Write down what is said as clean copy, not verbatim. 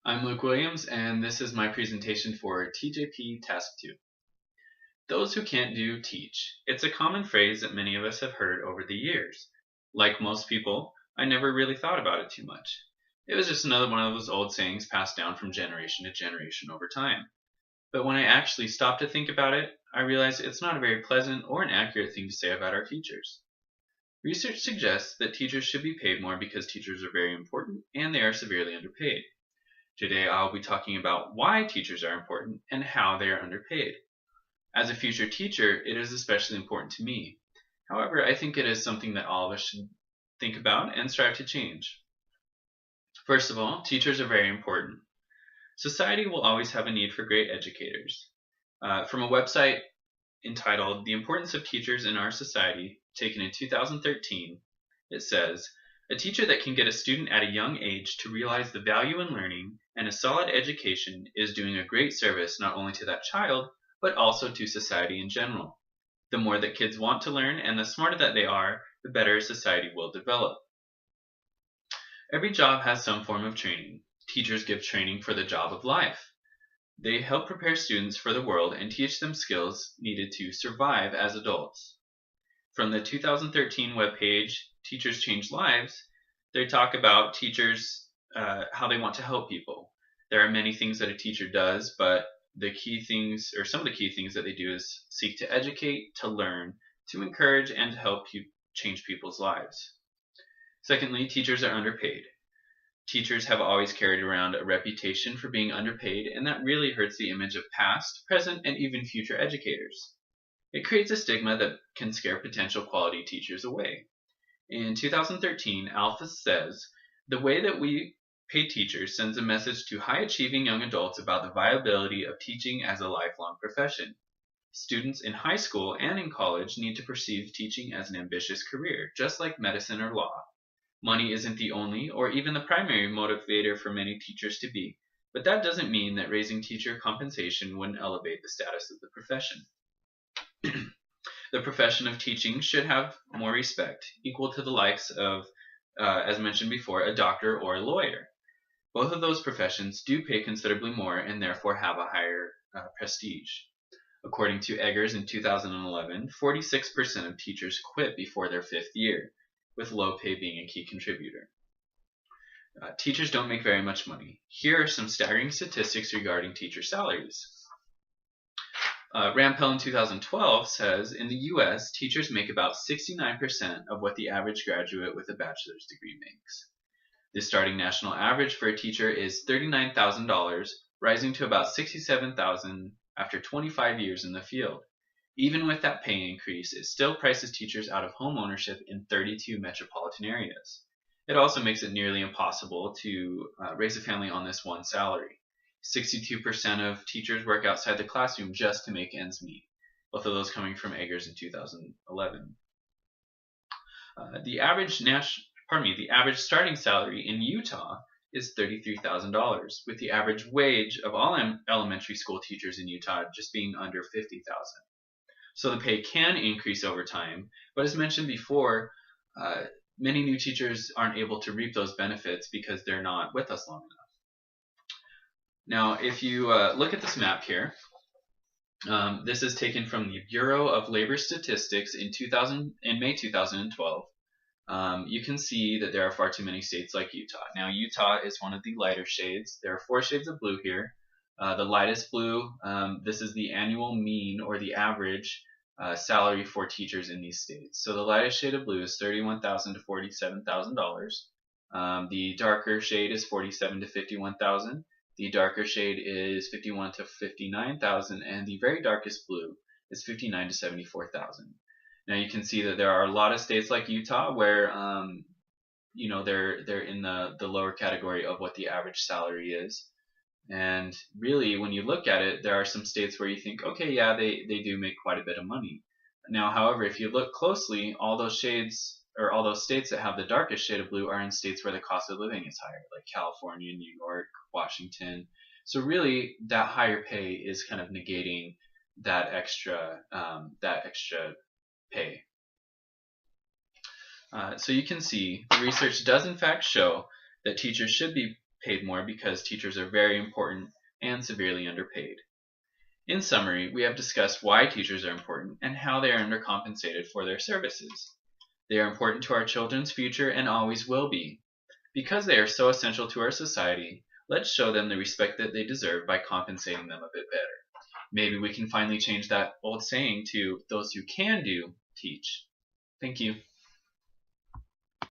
I'm Luke Williams, and this is my presentation for TJP Task 2. Those who can't do, teach. It's a common phrase that many of us have heard over the years. Like most people, I never really thought about it too much. It was just another one of those old sayings passed down from generation to generation over time. But when I actually stopped to think about it, I realized it's not a very pleasant or an accurate thing to say about our teachers. Research suggests that teachers should be paid more because teachers are very important and they are severely underpaid. Today I'll be talking about why teachers are important and how they are underpaid. As a future teacher, it is especially important to me. However, I think it is something that all of us should think about and strive to change. First of all, teachers are very important. Society will always have a need for great educators. From a website entitled The Importance of Teachers in Our Society, taken in 2013, it says, a teacher that can get a student at a young age to realize the value in learning and a solid education is doing a great service not only to that child, but also to society in general. The more that kids want to learn and the smarter that they are, the better society will develop. Every job has some form of training. Teachers give training for the job of life. They help prepare students for the world and teach them skills needed to survive as adults. From the 2013 webpage, Teachers Change Lives, they talk about teachers, how they want to help people. There are many things that a teacher does, but the key things, or some of the key things that they do is seek to educate, to learn, to encourage, and to help change people's lives. Secondly, teachers are underpaid. Teachers have always carried around a reputation for being underpaid, and that really hurts the image of past, present, and even future educators. It creates a stigma that can scare potential quality teachers away. In 2013, Alpha says, the way that we pay teachers sends a message to high-achieving young adults about the viability of teaching as a lifelong profession. Students in high school and in college need to perceive teaching as an ambitious career, just like medicine or law. Money isn't the only or even the primary motivator for many teachers to be, but that doesn't mean that raising teacher compensation wouldn't elevate the status of the profession. The profession of teaching should have more respect, equal to the likes of, as mentioned before, a doctor or a lawyer. Both of those professions do pay considerably more and therefore have a higher prestige. According to Eggers in 2011, 46% of teachers quit before their fifth year, with low pay being a key contributor. Teachers don't make very much money. Here are some staggering statistics regarding teacher salaries. Rampell in 2012 says, in the US, teachers make about 69% of what the average graduate with a bachelor's degree makes. The starting national average for a teacher is $39,000, rising to about $67,000 after 25 years in the field. Even with that pay increase, it still prices teachers out of home ownership in 32 metropolitan areas. It also makes it nearly impossible to raise a family on this one salary. 62% of teachers work outside the classroom just to make ends meet, both of those coming from Eggers in 2011. The average starting salary in Utah is $33,000, with the average wage of all elementary school teachers in Utah just being under $50,000. So the pay can increase over time, but as mentioned before, many new teachers aren't able to reap those benefits because they're not with us long enough. Now, if you look at this map here, this is taken from the Bureau of Labor Statistics in May 2012. You can see that there are far too many states like Utah. Now, Utah is one of the lighter shades. There are 4 shades of blue here. The lightest blue, this is the annual mean or the average salary for teachers in these states. So the lightest shade of blue is $31,000 to $47,000. The darker shade is $47,000 to $51,000. The darker shade is $51,000 to $59,000, and the very darkest blue is $59,000 to $74,000. Now you can see that there are a lot of states like Utah where they're in the lower category of what the average salary is. And really, when you look at it, there are some states where you think, okay, yeah, they do make quite a bit of money. Now, however, if you look closely, all those shades or all those states that have the darkest shade of blue are in states where the cost of living is higher, like California, New York, Washington. So really, that higher pay is kind of negating that extra pay. So you can see the research does in fact show that teachers should be paid more because teachers are very important and severely underpaid. In summary, we have discussed why teachers are important and how they are undercompensated for their services. They are important to our children's future and always will be. Because they are so essential to our society, let's show them the respect that they deserve by compensating them a bit better. Maybe we can finally change that old saying to those who can do, teach. Thank you.